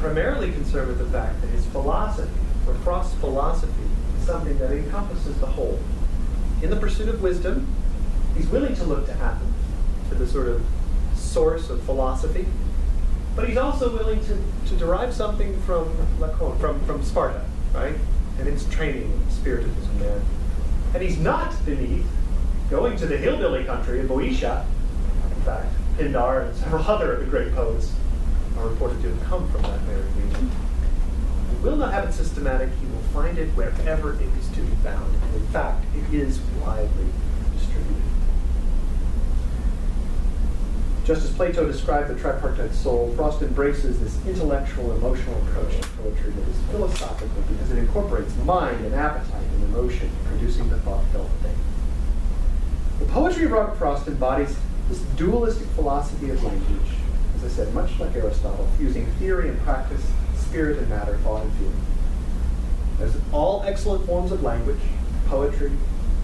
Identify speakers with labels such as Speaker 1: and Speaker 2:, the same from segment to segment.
Speaker 1: primarily concerned with the fact that his philosophy, or Frost's philosophy, is something that encompasses the whole. In the pursuit of wisdom, he's willing to look to Athens, to the sort of source of philosophy, but he's also willing to derive something from Lacan, from Sparta, right? And its training and spirit of his man. And he's not beneath going to the hillbilly country of Boeotia. In fact, Pindar and several other of the great poets are reported to have come from that very region. He will not have it systematic. He will find it wherever it is to be found. And in fact, it is widely distributed. Just as Plato described the tripartite soul, Frost embraces this intellectual, emotional approach to poetry that is philosophical because it incorporates mind and appetite and emotion, producing the thought-felt thing. The poetry of Robert Frost embodies this dualistic philosophy of language, as I said, much like Aristotle, fusing theory and practice, spirit and matter, thought and feeling. As all excellent forms of language, poetry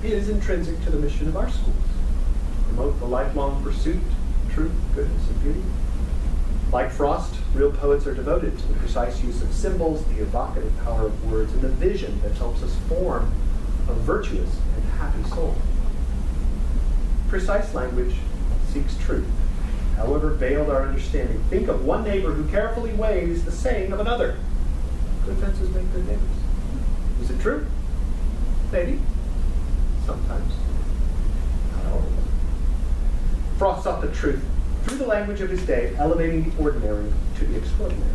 Speaker 1: is intrinsic to the mission of our schools. Promote the lifelong pursuit truth, goodness, and beauty. Like Frost, real poets are devoted to the precise use of symbols, the evocative power of words, and the vision that helps us form a virtuous and happy soul. Precise language seeks truth, however veiled our understanding. Think of one neighbor who carefully weighs the saying of another. Good fences make good neighbors. Is it true? Maybe. Sometimes. Not always. Frost sought the truth through the language of his day, elevating the ordinary to the extraordinary.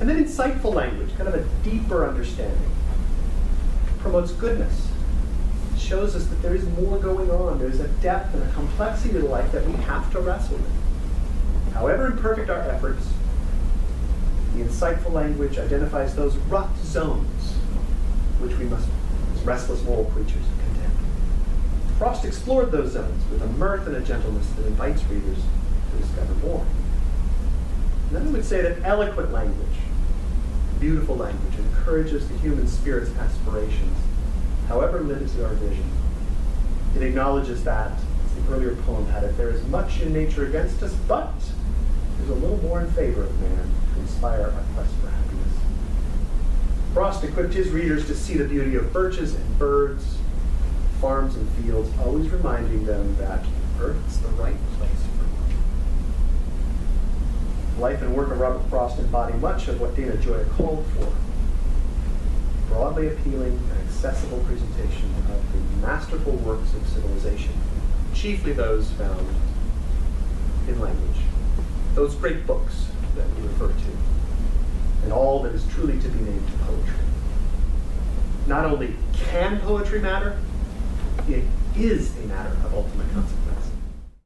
Speaker 1: And then insightful language, kind of a deeper understanding, promotes goodness. It shows us that there is more going on. There's a depth and a complexity to life that we have to wrestle with. However imperfect our efforts, the insightful language identifies those rough zones which we must, as restless moral creatures, contend. Frost explored those zones with a mirth and a gentleness that invites readers to discover more. And then I would say that eloquent language, beautiful language, encourages the human spirit's aspirations, however limited our vision. It acknowledges that, as the earlier poem had it, there is much in nature against us, but there's a little more in favor of man to inspire our quest for happiness. Frost equipped his readers to see the beauty of birches and birds, farms and fields, always reminding them that Earth's the right place for life. The life and work of Robert Frost embody much of what Dana Gioia called for. Broadly appealing and accessible presentation of the masterful works of civilization, chiefly those found in language. Those great books that we refer to, and all that is truly to be named poetry. Not only can poetry matter, it is a matter of ultimate consequence.